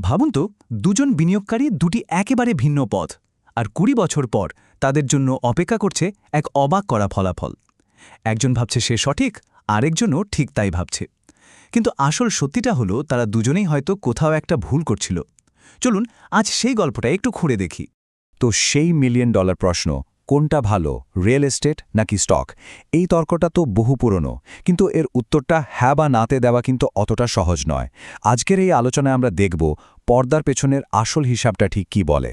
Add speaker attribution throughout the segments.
Speaker 1: ভাবুন তো, দুজন বিনিয়োগকারী দুটি একেবারে ভিন্ন পথ, আর ২০ বছর পর তাদের জন্য অপেক্ষা করছে এক অবাক করা ফলাফল। একজন ভাবছে সে সঠিক, আরেকজনও ঠিক তাই ভাবছে। কিন্তু আসল সত্যিটা হলো তারা দুজনেই হয়তো কোথাও একটা ভুল করছিল। চলুন আজ সেই গল্পটা একটু খুঁড়ে দেখি।
Speaker 2: তো সেই $1,000,000 প্রশ্ন, কোনটা ভালো, রিয়েল এস্টেট নাকি স্টক? এই তর্কটা তো বহু পুরনো, কিন্তু এর উত্তরটা হ্যাঁ বা নাতে দেওয়া কিন্তু অতটা সহজ নয়। আজকের এই আলোচনায় আমরা দেখব পর্দার পেছনের আসল হিসাবটা ঠিক কী বলে।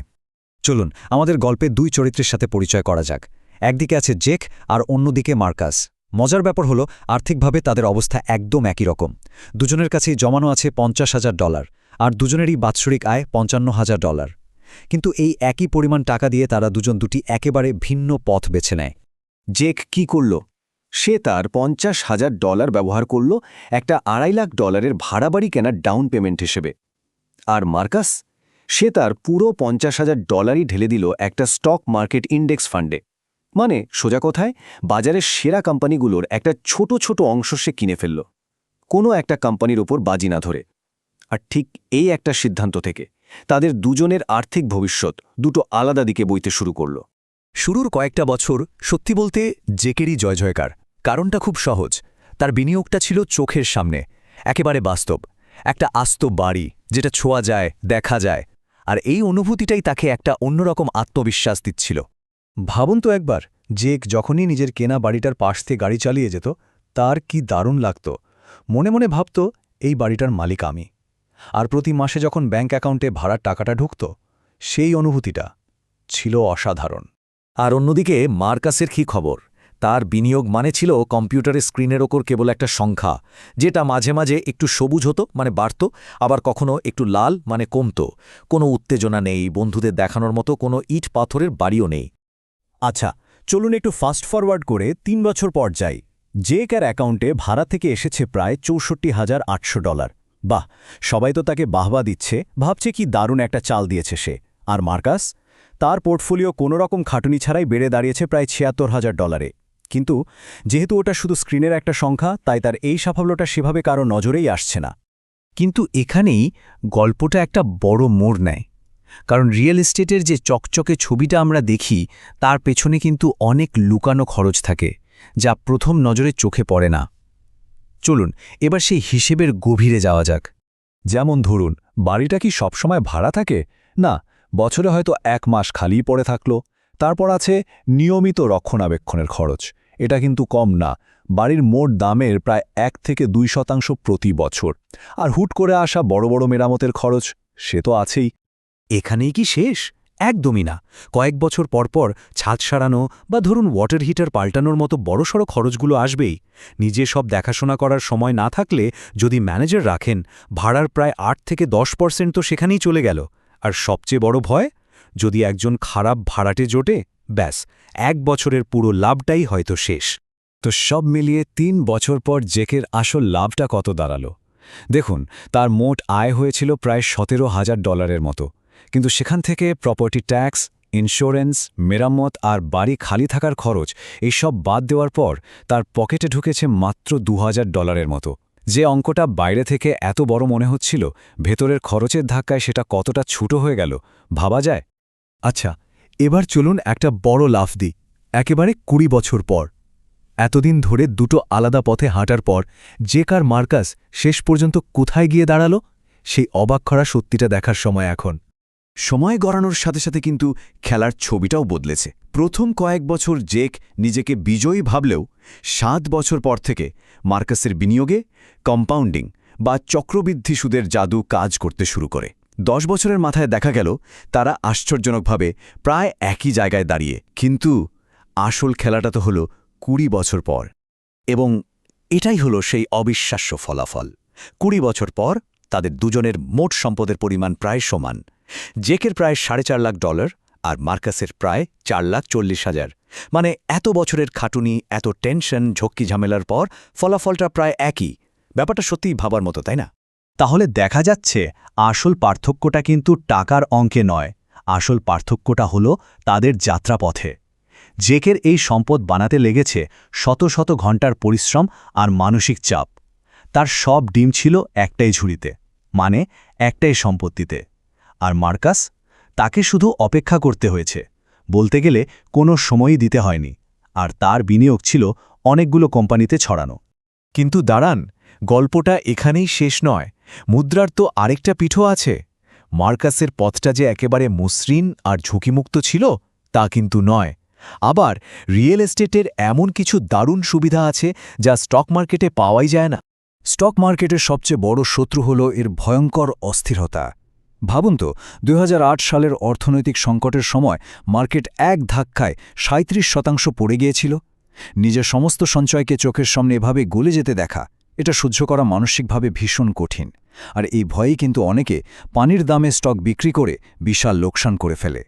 Speaker 2: চলুন আমাদের গল্পে দুই চরিত্রের সাথে পরিচয় করা যাক। একদিকে আছে জেক আর অন্যদিকে মার্কাস। মজার ব্যাপার হলো আর্থিকভাবে তাদের অবস্থা একদম একই রকম। দুজনের কাছেই জমানো আছে $50,000, আর দুজনেরই বাৎসরিক আয় $55,000। কিন্তু এই একই পরিমাণ টাকা দিয়ে তারা দুজন দুটি একেবারে ভিন্ন পথ বেছে নেয়।
Speaker 3: জেক কি করল? সে তার $50,000 ব্যবহার করল একটা $2.5 লাখ ভাড়া বাড়ি কেনার ডাউন পেমেন্ট হিসেবে। আর মার্কাস, সে তার পুরো $50,000ই ঢেলে দিল একটা স্টক মার্কেট ইন্ডেক্স ফান্ডে। মানে সোজা কথায়, বাজারের সেরা কোম্পানিগুলোর একটা ছোট ছোট অংশ সে কিনে ফেলল, কোনো একটা কোম্পানির ওপর বাজি না ধরে। আর ঠিক এই একটা সিদ্ধান্ত থেকে তাদের দুজনের আর্থিক ভবিষ্যৎ দুটো আলাদা দিকে বইতে শুরু করল।
Speaker 2: শুরুর কয়েকটা বছর সত্যি বলতে জেকেরই জয়জয়কার। কারণটা খুব সহজ, তার বিনিয়োগটা ছিল চোখের সামনে, একেবারে বাস্তব। একটা আস্ত বাড়ি যেটা ছোঁয়া যায়, দেখা যায়, আর এই অনুভূতিটাই তাকে একটা অন্যরকম আত্মবিশ্বাস দিচ্ছিল।
Speaker 1: ভাবুন তো একবার, জেক যখনই নিজের কেনা বাড়িটার পাশ থেকে গাড়ি চালিয়ে যেত, তার কি দারুণ লাগত। মনে মনে ভাবত, এই বাড়িটার মালিক আমি। আর প্রতি মাসে যখন ব্যাঙ্ক অ্যাকাউন্টে ভাড়ার টাকাটা ঢুকত, সেই অনুভূতিটা ছিল অসাধারণ।
Speaker 2: আর অন্যদিকে মার্কাসের কী খবর? তার বিনিয়োগ মানে ছিল কম্পিউটারের স্ক্রিনের ওপর কেবল একটা সংখ্যা, যেটা মাঝে মাঝে একটু সবুজ হতো মানে বাড়ত, আবার কখনো একটু লাল মানে কমত। কোনো উত্তেজনা নেই, বন্ধুদের দেখানোর মতো কোনো ইট পাথরের বাড়িও নেই।
Speaker 1: আচ্ছা, চলুন একটু ফাস্ট ফরওয়ার্ড করে ৩ বছর পর যাই। জেকের অ্যাকাউন্টে ভাড়া থেকে এসেছে প্রায় $৬৪,৮০০। বাহ, সবাই তো তাকে বাহবা দিচ্ছে, ভাবছে কি দারুণ একটা চাল দিয়েছে সে। আর মার্কাস, তার পোর্টফোলিও কোনো রকম খাটুনি ছাড়াই বেড়ে দাঁড়িয়েছে প্রায় $৭৬,০০০। কিন্তু যেহেতু ওটা শুধু স্ক্রিনের একটা সংখ্যা, তাই তার এই সাফল্যটা সেভাবে কারো নজরেই আসছে না। কিন্তু এখানেই গল্পটা একটা বড় মোড় নেয়। কারণ রিয়েল এস্টেটের যে চকচকে ছবিটা আমরা দেখি, তার পেছনে কিন্তু অনেক লুকানো খরচ থাকে, যা প্রথম নজরে চোখে পড়ে না। চলুন এবার সেই হিসেবের গভীরে যাওয়া যাক।
Speaker 2: যেমন ধরুন, বাড়িটা কি সবসময় ভাড়া থাকে? না, বছরে হয়তো 1 মাস খালিই পড়ে থাকলো। তারপর আছে নিয়মিত রক্ষণাবেক্ষণের খরচ। এটা কিন্তু কম না, বাড়ির মোট দামের প্রায় 1 থেকে 2% প্রতি বছর। আর হুট করে আসা বড় বড় মেরামতের খরচ, সে তো আছেই।
Speaker 1: এখানেই কি শেষ? একদমই না। কয়েক বছর পরপর ছাদ সারানো বা ধরুন ওয়াটার হিটার পাল্টানোর মতো বড়সড় খরচগুলো আসবেই। নিজে সব দেখাশোনা করার সময় না থাকলে যদি ম্যানেজার রাখেন, ভাড়ার প্রায় 8 থেকে 10% তো সেখানেই চলে গেল। আর সবচেয়ে বড় ভয়, যদি একজন খারাপ ভাড়াটে জোটে, ব্যাস 1 বছরের পুরো লাভটাই হয়তো শেষ।
Speaker 2: তো সব মিলিয়ে 3 বছর পর জেকের আসল লাভটা কত দাঁড়ালো? দেখুন, তার মোট আয় হয়েছিল প্রায় $17,000 মতো। কিন্তু সেখান থেকে প্রপার্টি ট্যাক্স, ইন্স্যুরেন্স, মেরামত আর বাড়ি খালি থাকার খরচ এইসব বাদ দেওয়ার পর তার পকেটে ঢুকেছে মাত্র $2,000 মতো। যে অঙ্কটা বাইরে থেকে এত বড় মনে হচ্ছিল, ভেতরের খরচের ধাক্কায় সেটা কতটা ছোট হয়ে গেল ভাবা যায়।
Speaker 1: আচ্ছা, এবার চলুন একটা বড় লাফ দিই। একেবারে 20 বছর পর, এতদিন ধরে দুটো আলাদা পথে হাঁটার পর জেক আর মার্কাস শেষ পর্যন্ত কোথায় গিয়ে দাঁড়ালো, সেই অবাক করা সত্যিটা দেখার সময় এখন।
Speaker 3: সময় গড়ানোর সাথে সাথে কিন্তু খেলার ছবিটাও বদলেছে। প্রথম কয়েক বছর জেক নিজেকে বিজয়ী ভাবলেও 7 বছর পর থেকে মার্কাসের বিনিয়োগে কম্পাউন্ডিং বা চক্রবৃদ্ধি সুদের জাদু কাজ করতে শুরু করে। 10 বছরের মাথায় দেখা গেল তারা আশ্চর্যজনকভাবে প্রায় একই জায়গায় দাঁড়িয়ে। কিন্তু আসল খেলাটা তো হলো 20 বছর পর, এবং এটাই হলো সেই অবিশ্বাস্য ফলাফল। 20 বছর পর তাদের দুজনের মোট সম্পদের পরিমাণ প্রায় সমান। জেকের প্রায় $4.5 লাখ আর মার্কাসের প্রায় $4,40,000। মানে এত বছরের খাটুনি, এত টেনশন, ঝক্কি ঝামেলার পর ফলাফলটা প্রায় একই। ব্যাপারটা সত্যিই ভাবার মতো, তাই না?
Speaker 1: তাহলে দেখা যাচ্ছে আসল পার্থক্যটা কিন্তু টাকার অঙ্কে নয়, আসল পার্থক্যটা হলো তাদের যাত্রাপথে। জেকের এই সম্পদ বানাতে লেগেছে শত শত ঘন্টার পরিশ্রম আর মানসিক চাপ। তার সব ডিম ছিল একটাই ঝুড়িতে,
Speaker 2: মানে একটাই সম্পত্তিতে। আর মার্কাস, তাকে শুধু অপেক্ষা করতে হয়েছে, বলতে গেলে কোনো সময়ই দিতে হয়নি, আর তার বিনিয়োগ ছিল অনেকগুলো কোম্পানিতে ছড়ানো।
Speaker 4: কিন্তু দাঁড়ান, গল্পটা এখানেই শেষ নয়। মুদ্রার তো আরেকটা পিঠও আছে। মার্কাসের পথটা যে একেবারে মসৃণ আর ঝুঁকিমুক্ত ছিল তা কিন্তু নয়। আবার রিয়েল এস্টেটের এমন কিছু দারুণ সুবিধা আছে যা স্টক মার্কেটে পাওয়াই যায় না।
Speaker 2: স্টক মার্কেটের সবচেয়ে বড় শত্রু হল এর ভয়ঙ্কর অস্থিরতা। ভাবুন তো, 2008 সালের অর্থনৈতিক সংকটের সময় মার্কেট এক ধাক্কায় 37% পড়ে গিয়েছিল। নিজের সমস্ত সঞ্চয়কে চোখের সামনে এভাবে গলে যেতে দেখা, এটা সহ্য করা মানসিকভাবে ভীষণ কঠিন। আর এই ভয়েই কিন্তু অনেকে পানির দামে স্টক বিক্রি করে বিশাল লোকসান করে ফেলে।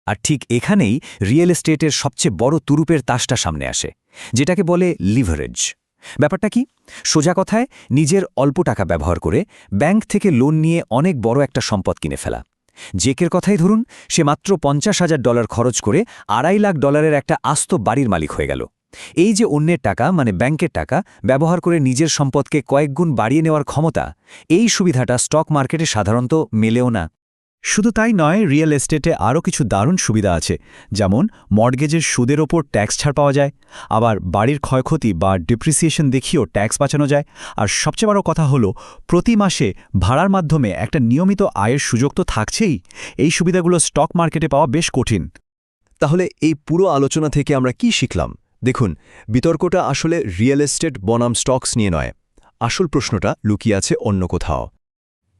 Speaker 5: আর ঠিক এখানেই রিয়েল এস্টেটের সবচেয়ে বড় তুরুপের তাসটা সামনে আসে, যেটাকে বলে লিভারেজ। ব্যাপারটা কি? সোজা কথায়, নিজের অল্প টাকা ব্যবহার করে ব্যাংক থেকে লোন নিয়ে অনেক বড় একটা সম্পদ কিনে ফেলা। জেকের কথাই ধরুন, সে মাত্র $50,000 খরচ করে $2.5 লাখ একটা আস্ত বাড়ির মালিক হয়ে গেল। এই যে অন্যের টাকা, মানে ব্যাংকের টাকা ব্যবহার করে নিজের সম্পদকে কয়েকগুণ বাড়িয়ে নেওয়ার ক্ষমতা, এই সুবিধাটা স্টক মার্কেটে সাধারণত মেলেও না।
Speaker 1: শুধু তাই নয়, রিয়েল এস্টেটে আরও কিছু দারুণ সুবিধা আছে, যেমন মর্টগেজের সুদের ওপর ট্যাক্স ছাড় পাওয়া যায়, আবার বাড়ির ক্ষয়ক্ষতি বা ডিপ্রিসিয়েশন দেখিয়েও ট্যাক্স বাঁচানো যায়, আর সবচেয়ে বড় কথা হলো প্রতি মাসে ভাড়ার মাধ্যমে একটা নিয়মিত আয়ের সুযোগ তো থাকছেই। এই সুবিধাগুলো স্টক মার্কেটে পাওয়া বেশ কঠিন।
Speaker 3: তাহলে এই পুরো আলোচনা থেকে আমরা কি শিখলাম? দেখুন, বিতর্কটা আসলে রিয়েল এস্টেট বনাম স্টকস নিয়ে নয়। আসল প্রশ্নটা লুকিয়ে আছে অন্য কোথাও।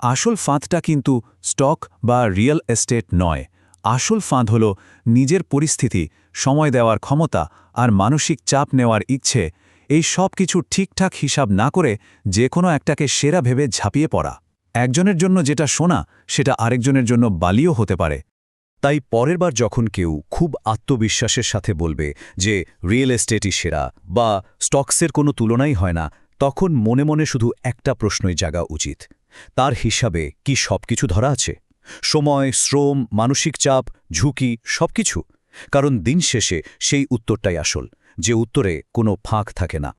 Speaker 4: আসল ফাঁদটা কিন্তু স্টক বা রিয়েল এস্টেট নয়। আসল ফাঁদ হল নিজের পরিস্থিতি, সময় দেওয়ার ক্ষমতা আর মানসিক চাপ নেওয়ার ইচ্ছে, এই সব কিছু ঠিকঠাক হিসাব না করে যে কোনো একটাকে সেরা ভেবে ঝাঁপিয়ে পড়া। একজনের জন্য যেটা সোনা, সেটা আরেকজনের জন্য বালিও হতে পারে।
Speaker 1: তাই পরের বার যখন কেউ খুব আত্মবিশ্বাসের সাথে বলবে যে রিয়েল এস্টেটই সেরা বা স্টকসের কোনো তুলনাই হয় না, তখন মনে মনে শুধু একটা প্রশ্নই জাগা উচিত: তার হিসাবে কি সবকিছু ধরা আছে? সময়, শ্রম, মানসিক চাপ, ঝুঁকি, সবকিছু? কারণ দিন শেষে সেই উত্তরটাই আসল, যে উত্তরে কোনো ফাঁক থাকে না।